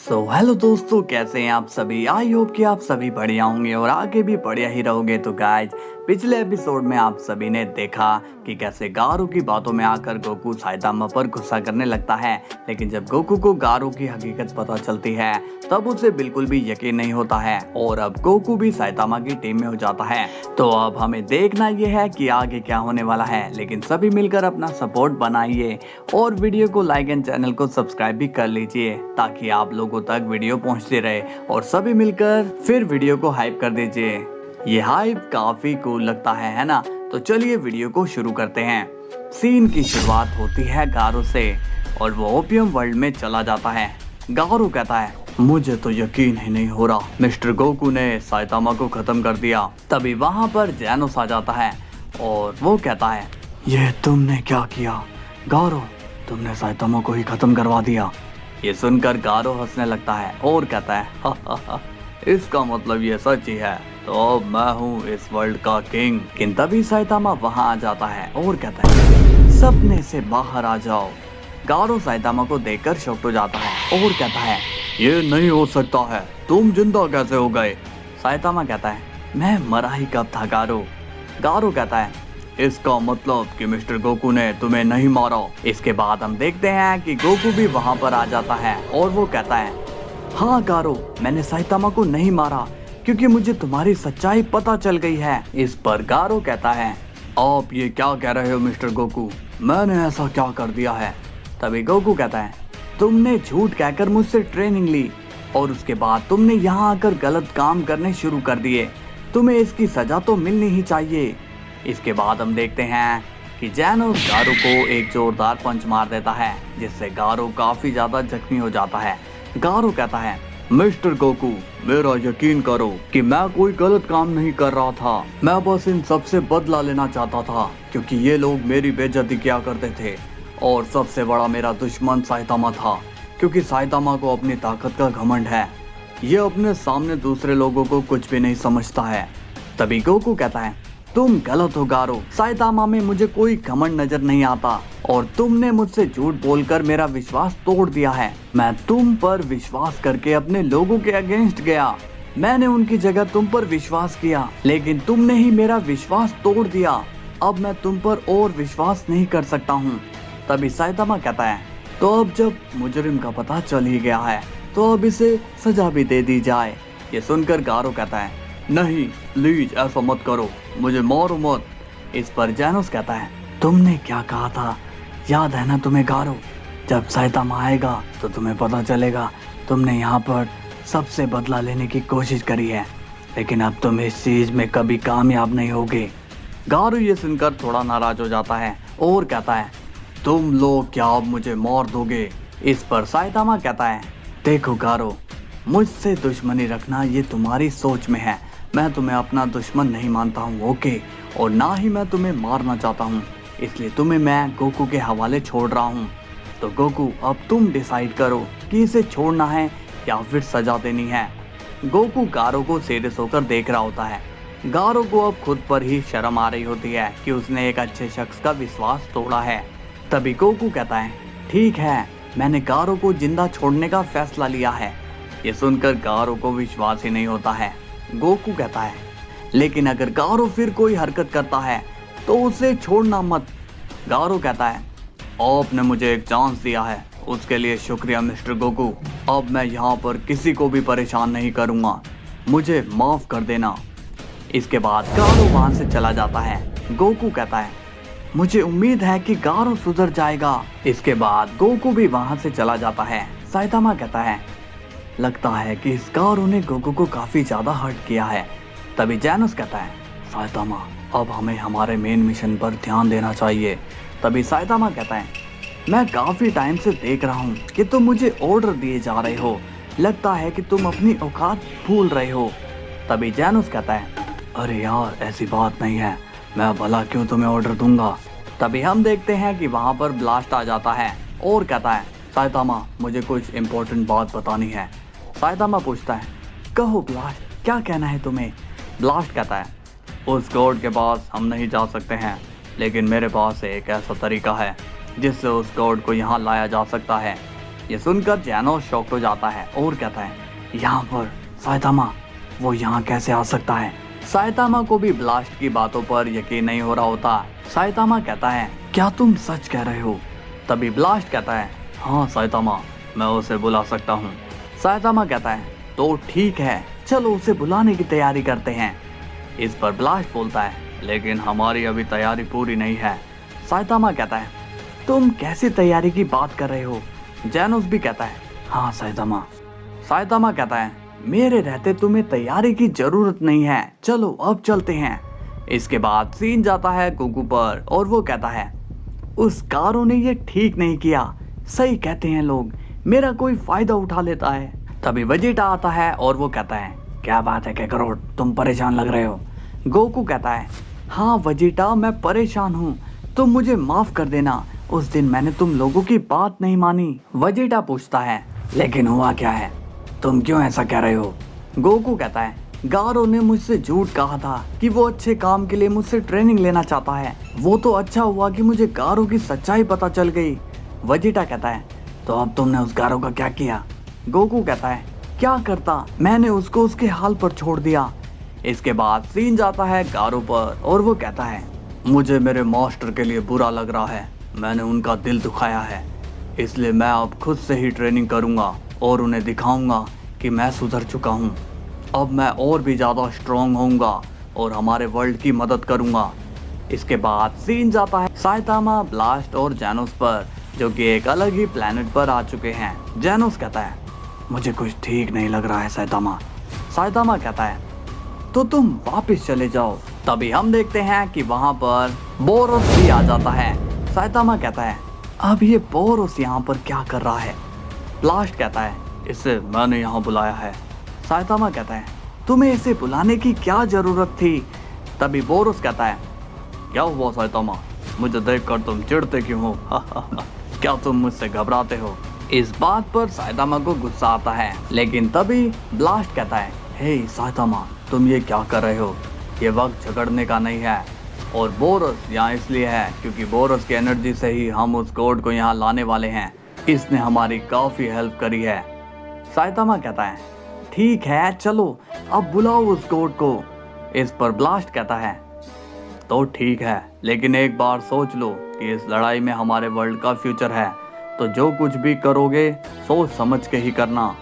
Hello दोस्तों, कैसे हैं आप सभी। आई होप कि आप सभी बढ़िया होंगे और आगे भी बढ़िया ही रहोगे। तो गाइज, पिछले एपिसोड में आप सभी ने देखा कि कैसे गारू की बातों में आकर गोकू साइतामा पर गुस्सा करने लगता है। लेकिन जब गोकू को गारू की हकीकत पता चलती है तब उसे बिल्कुल भी यकीन नहीं होता है और अब गोकू भी साइतामा की टीम में हो जाता है। तो अब हमें देखना यह है कि आगे क्या होने वाला है। लेकिन सभी मिलकर अपना सपोर्ट बनाइए और वीडियो को लाइक एंड चैनल को सब्सक्राइब भी कर लीजिए ताकि आप लोगों तक वीडियो पहुंचती रहे और सभी मिलकर फिर वीडियो को हाइप कर दीजिए। ये हाइप काफी कूल लगता है ना। तो चलिए वीडियो को शुरू करते हैं। सीन की शुरुआत होती है गारू से और वो ओपियम वर्ल्ड में चला जाता है। गारू कहता है, मुझे तो यकीन ही नहीं हो रहा, मिस्टर गोकू ने साइतामा को खत्म कर दिया। तभी वहाँ पर जैनोस आ जाता है और वो कहता है, ये तुमने क्या किया गारू, तुमने साइतामा को ही खत्म करवा दिया। ये सुनकर गारू हंसने लगता है और कहता है, हा, इसका मतलब ये सच ही है, तो अब मैं हूँ इस वर्ल्ड का किंग। लेकिन तभी साइतामा वहाँ आ जाता है और कहता है, सपने से बाहर आ जाओ। गारू साइतामा को देखकर शॉक्ड हो जाता है और कहता है, ये नहीं हो सकता है, तुम जिंदा कैसे हो गए। साइतामा कहता है, मैं मरा ही कब था गारू। गारू कहता है, इसका मतलब कि मिस्टर गोकू ने तुम्हें नहीं मारा। इसके बाद हम देखते हैं कि गोकू भी वहाँ पर आ जाता है और वो कहता है, हाँ गारू, मैंने साइतामा को नहीं मारा क्योंकि मुझे तुम्हारी सच्चाई पता चल गई है। इस पर गारू कहता है, आप ये क्या कह रहे हो मिस्टर गोकू, मैंने ऐसा क्या कर दिया है। तभी गोकू कहता है, तुमने झूठ कहकर मुझसे ट्रेनिंग ली और उसके बाद तुमने यहाँ आकर गलत काम करने शुरू कर दिए, तुम्हें इसकी सजा तो मिलनी ही चाहिए। इसके बाद हम देखते हैं कि जैनोस गारू को एक जोरदार पंच मार देता है जिससे गारू काफी ज्यादा जख्मी हो जाता है। गारू कहता है, मिस्टर गोकू, मेरा यकीन करो कि मैं कोई गलत काम नहीं कर रहा था, मैं बस इन सबसे बदला लेना चाहता था क्योंकि ये लोग मेरी बेइज्जती किया करते थे और सबसे बड़ा मेरा दुश्मन साइतामा था क्योंकि साइतामा को अपनी ताकत का घमंड है, ये अपने सामने दूसरे लोगों को कुछ भी नहीं समझता है। तभी गोकू कहता है, तुम गलत हो गारू, साइतामा में मुझे कोई घमंड नजर नहीं आता और तुमने मुझसे झूठ बोलकर मेरा विश्वास तोड़ दिया है। मैं तुम पर विश्वास करके अपने लोगों के अगेंस्ट गया, मैंने उनकी जगह तुम पर विश्वास किया लेकिन तुमने ही मेरा विश्वास तोड़ दिया। अब मैं तुम पर और विश्वास नहीं कर सकता हूँ। तभी साइतामा कहता है, तो अब जब मुजरिम का पता चल ही गया है तो अब इसे सजा भी दे दी जाए। ये सुनकर गारू कहता है, नहीं प्लीज ऐसा मत करो, मुझे मारो मत। इस पर जैनोस कहता है, तुमने क्या कहा था, याद है ना तुम्हें गारू, जब साइतामा आएगा तो तुम्हें पता चलेगा तुमने यहाँ पर सबसे बदला लेने की कोशिश करी है लेकिन अब तुम इस चीज में कभी कामयाब नहीं होगे। गारू ये सुनकर थोड़ा नाराज हो जाता है और कहता है, तुम लोग क्या अब मुझे मार दोगे। इस पर साइतामा कहता है, देखो गारू, मुझसे दुश्मनी रखना ये तुम्हारी सोच में है, मैं तुम्हें अपना दुश्मन नहीं मानता हूँ, ओके, और ना ही मैं तुम्हें मारना चाहता हूँ, इसलिए तुम्हें मैं गोकू के हवाले छोड़ रहा हूँ। तो गोकू, अब तुम डिसाइड करो कि इसे छोड़ना है या फिर सजा देनी है। गोकू गारू को सीरियस होकर देख रहा होता है। गारू को अब खुद पर ही शर्म आ रही होती है कि उसने एक अच्छे शख्स का विश्वास तोड़ा है। तभी गोकू कहता है, ठीक है, मैंने गारू को जिंदा छोड़ने का फैसला लिया है। ये सुनकर गारू को विश्वास ही नहीं होता है। गोकू कहता है, लेकिन अगर गारू फिर कोई हरकत करता है तो उसे छोड़ना मत। गारू कहता है, आपने मुझे एक चांस दिया है, उसके लिए शुक्रिया मिस्टर गोकू, अब मैं यहाँ पर किसी को भी परेशान नहीं करूँगा, मुझे माफ कर देना। इसके बाद गारू वहाँ से चला जाता है। गोकू कहता है, मुझे उम्मीद है कि गारू सुधर जाएगा। इसके बाद गोकू भी वहाँ से चला जाता है। साइतामा कहता है, लगता है कि इस गारू ने गोकू को काफी ज्यादा हर्ट किया है। तभी जैनोस कहता है, साइतामा, अब हमें हमारे मेन मिशन पर ध्यान देना चाहिए। तभी साइतामा कहता है, मैं काफी टाइम से देख रहा हूँ कि तुम मुझे ऑर्डर दिए जा रहे हो, लगता है कि तुम अपनी औकात भूल रहे हो। तभी जैनोस कहता है, अरे यार ऐसी बात नहीं है, मैं भला क्यों तुम्हें ऑर्डर दूंगा। तभी हम देखते हैं कि वहाँ पर ब्लास्ट आ जाता है और कहता है, साइतामा, मुझे कुछ इम्पोर्टेंट बात बतानी है। साइतामा पूछता है, कहो ब्लास्ट, क्या कहना है तुम्हें। ब्लास्ट कहता है, उस गॉड के पास हम नहीं जा सकते हैं लेकिन मेरे पास एक ऐसा तरीका है जिससे उस गॉड को यहाँ लाया जा सकता है। ये सुनकर जैनोस शॉक्ड हो जाता है और कहता है, यहाँ पर साइतामा, वो यहाँ कैसे आ सकता है? साइतामा को भी ब्लास्ट की बातों पर यकीन नहीं हो रहा होता। साइतामा कहता है, क्या तुम सच कह रहे हो? तभी ब्लास्ट कहता है, हाँ साइतामा, मैं उसे बुला सकता हूँ। साइतामा कहता है, तो ठीक है, चलो उसे बुलाने की तैयारी करते हैं। इस पर ब्लास्ट बोलता है, लेकिन हमारी अभी तैयारी पूरी नहीं है। साइतामा कहता है, तुम कैसी तैयारी की बात कर रहे हो? जैनोस भी कहता है, हाँ साइतामा। साइतामा कहता है, मेरे रहते तुम्हें तैयारी की जरूरत नहीं है, चलो अब चलते हैं। इसके बाद सीन जाता है गोकू पर और वो कहता है, उस गारो ने ये ठीक नहीं किया। सही कहते हैं लोग, मेरा कोई फायदा उठा लेता है। तभी वेजिटा आता है और वो कहता है, क्या बात है काकारोट, तुम परेशान लग रहे हो? गोकू कहता है, हाँ वेजिटा, मैं परेशान हूँ, तुम मुझे माफ कर देना। उस दिन मैंने तुम लोगों की बात नहीं मानी। वेजिटा पूछता है, लेकिन हुआ क्या है? तुम क्यों ऐसा कह रहे हो? गोकू कहता है, गारो ने मुझसे झूठ कहा था कि वो अच्छे काम के लिए मुझसे ट्रेनिंग लेना चाहता है। वो तो अच्छा हुआ कि मुझे गारो की सच्चाई पता चल गई। वेजिटा कहता है, तो अब तुमने उस गारो का क्या किया? गोकू कहता है, क्या करता, मैंने उसको उसके हाल पर छोड़ दिया। इसके बाद सीन जाता है गारो पर और वो कहता है, मुझे मेरे मास्टर के लिए बुरा लग रहा है, मैंने उनका दिल दुखाया है, इसलिए मैं अब खुद से ही ट्रेनिंग करूंगा और उन्हें दिखाऊंगा कि मैं सुधर चुका हूँ। अब मैं और भी ज़्यादा स्ट्रॉन्ग होऊंगा और हमारे वर्ल्ड की मदद करूंगा। इसके बाद सीन जाता है साइतामा, ब्लास्ट और जैनोस पर, जो कि एक अलग ही प्लेनेट पर आ चुके हैं। जैनोस कहता है, मुझे कुछ ठीक नहीं लग रहा है साइतामा। साइतामा कहता है, तो तुम वापस चले जाओ। तभी हम देखते हैं कि वहां पर बोरोस भी आ जाता है। साइतामा कहता है, अब ये बोरोस यहाँ पर क्या कर रहा है? ब्लास्ट कहता है, इसे मैंने यहाँ बुलाया है। साइतामा कहता है, तुम्हें इसे बुलाने की क्या जरूरत थी? तभी बोरोस कहता है, क्या हुआ साइतामा, मुझे देखकर तुम चिढ़ते क्यों हो? क्या तुम मुझसे घबराते हो? इस बात पर साइतामा को गुस्सा आता है, लेकिन तभी ब्लास्ट कहता है, हे साइतामा, तुम ये क्या कर रहे हो? ये वक्त झगड़ने का नहीं है। और बोरोस यहाँ इसलिए है क्योंकि बोरोस की एनर्जी से ही हम उस गॉड को यहाँ लाने वाले हैं। इसने हमारी काफी हेल्प करी है। साइतामा कहता है, ठीक है, चलो अब बुलाओ उस गॉड को। इस पर ब्लास्ट कहता है, तो ठीक है, लेकिन एक बार सोच लो कि इस लड़ाई में हमारे वर्ल्ड का फ्यूचर है, तो जो कुछ भी करोगे सोच समझ के ही करना।